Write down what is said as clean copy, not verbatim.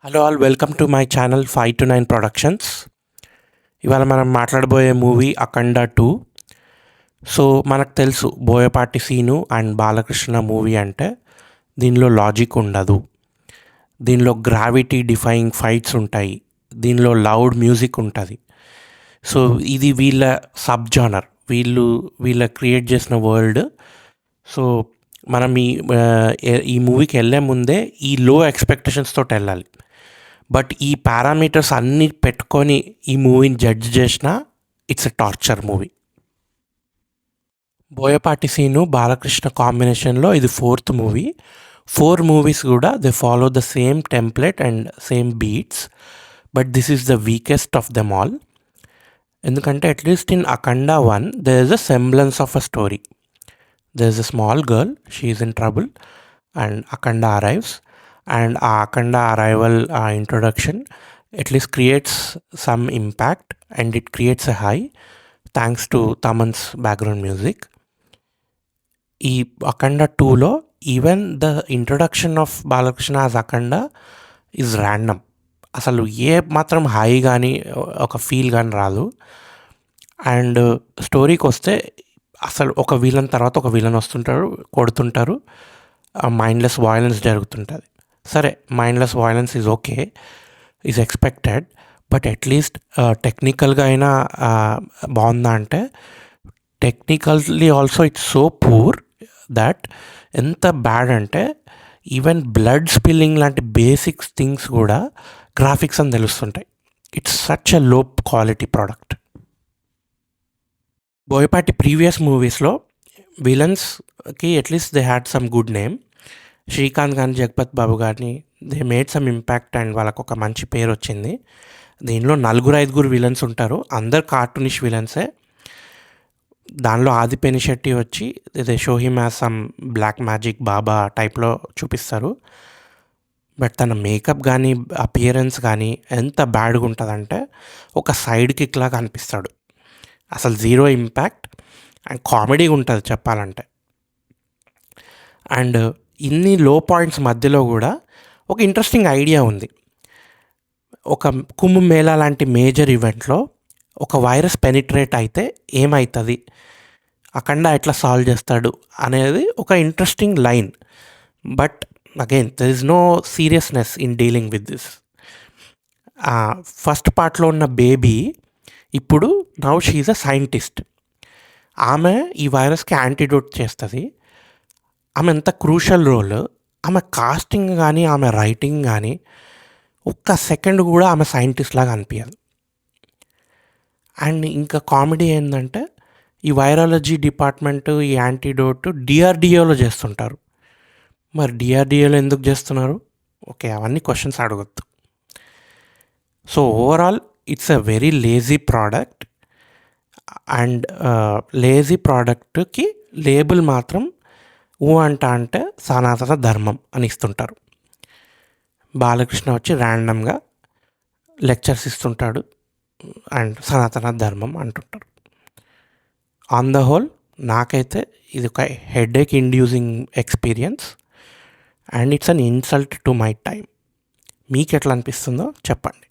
Hello all, welcome to my channel 5-9 productions. ఇవాళ మనం మాట్లాడబోయే మూవీ అఖండ 2. సో మనకు తెలుసు బోయపాటి సీను అండ్ బాలకృష్ణ మూవీ అంటే దీనిలో లాజిక్ ఉండదు, దీనిలో గ్రావిటీ డిఫైయింగ్ ఫైట్స్ ఉంటాయి, దీనిలో లౌడ్ మ్యూజిక్ ఉంటుంది. సో ఇది వీళ్ళ సబ్ జానర్, వీళ్ళ క్రియేట్ చేసిన వరల్డ్. సో మనం ఈ మూవీకి వెళ్ళే ముందే ఈ లో ఎక్స్పెక్టేషన్స్ తోటి వెళ్ళాలి. బట్ ఈ పారామీటర్స్ అన్నీ పెట్టుకొని ఈ మూవీని జడ్జ్ చేసిన it's a torture movie. Boyapati Seenu Balakrishna కాంబినేషన్లో ఇది 4th మూవీ. 4 మూవీస్ కూడా they follow the same template and same beats, but this is the weakest of them all. ఎందుకంటే at least in Akhanda 1 there is a semblance of a story. There is a small girl, she is in trouble and Akhanda arrives. And Akhanda arrival introduction at least creates some impact and it creates a high thanks to Taman's background music. ఈ అఖండ 2లో even the introduction of Balakrishna as Akhanda is random. అసలు ఏ మాత్రం high కానీ ఒక feel కానీ రాదు. And స్టోరీకి వస్తే అసలు ఒక విలన్ తర్వాత ఒక విలన్ వస్తుంటారు, కొడుతుంటారు, మైండ్లెస్ వయలెన్స్ జరుగుతుంటుంది. సరే, mindless violence is okay, is expected, but at least టెక్నికల్గా అయినా బాగుందా అంటే technically also it's so poor that ఎంత బ్యాడ్ అంటే ఈవెన్ బ్లడ్ స్పిల్లింగ్ లాంటి బేసిక్స్ థింగ్స్ కూడా గ్రాఫిక్స్ అని తెలుస్తుంటాయి. ఇట్స్ సచ్ ఎ లో క్వాలిటీ ప్రోడక్ట్. బోయపాటి ప్రీవియస్ మూవీస్లో విలన్స్కి at least they had some good name. Srikanth కానీ జగపత్ బాబు కానీ they made some impact and వాళ్ళకు ఒక మంచి పేరు వచ్చింది. దీనిలో 4-5 విలన్స్ ఉంటారు, అందరు కార్టూనిష్ విలన్సే. దానిలో ఆదిపినిశెట్టి శెట్టి వచ్చి they show him as some black magic baba టైప్లో చూపిస్తారు. బట్ తన మేకప్ కానీ అపియరెన్స్ కానీ ఎంత బ్యాడ్గా ఉంటుందంటే ఒక సైడ్ కిక్ లాగా అనిపిస్తాడు. అసలు జీరో ఇంపాక్ట్ అండ్ కామెడీగా ఉంటుంది చెప్పాలంటే. అండ్ ఇన్ని లో పాయింట్స్ మధ్యలో కూడా ఒక ఇంట్రెస్టింగ్ ఐడియా ఉంది. ఒక కుంభమేళా లాంటి మేజర్ ఈవెంట్లో ఒక వైరస్ పెనిట్రేట్ అయితే ఏమవుతుంది, అఖండ ఎట్లా సాల్వ్ చేస్తాడు అనేది ఒక interesting line. But again there is no seriousness in dealing with this. First పార్ట్లో ఉన్న బేబీ ఇప్పుడు now she is a scientist. ఆమె ఈ వైరస్కి యాంటీడోట్ చేస్తుంది. ఆమె ఎంత క్రూషల్ రోల్. ఆమె కాస్టింగ్ కానీ ఆమె రైటింగ్ కానీ ఒక్క సెకండ్ కూడా ఆమె సైంటిస్ట్ లాగా అనిపించదు. అండ్ ఇంకా కామెడీ ఏంటంటే ఈ వైరాలజీ డిపార్ట్మెంట్ ఈ యాంటీడోట్ డిఆర్డిఓలో చేస్తుంటారు. మరి డిఆర్డిఓలో ఎందుకు చేస్తున్నారు? ఓకే, అవన్నీ క్వశ్చన్స్ అడగొద్దు. So overall it's a very lazy product. And lazy ప్రోడక్ట్కి లేబుల్ మాత్రం అంటే సనాతన ధర్మం అని ఇస్తుంటారు. బాలకృష్ణ వచ్చి ర్యాండమ్గా లెక్చర్స్ ఇస్తుంటాడు అండ్ సనాతన ధర్మం అంటుంటారు. ఆన్ ద హోల్ నాకైతే ఇది ఒక headache inducing experience and it's an insult to my time. మీకు ఎట్లా అనిపిస్తుందో చెప్పండి.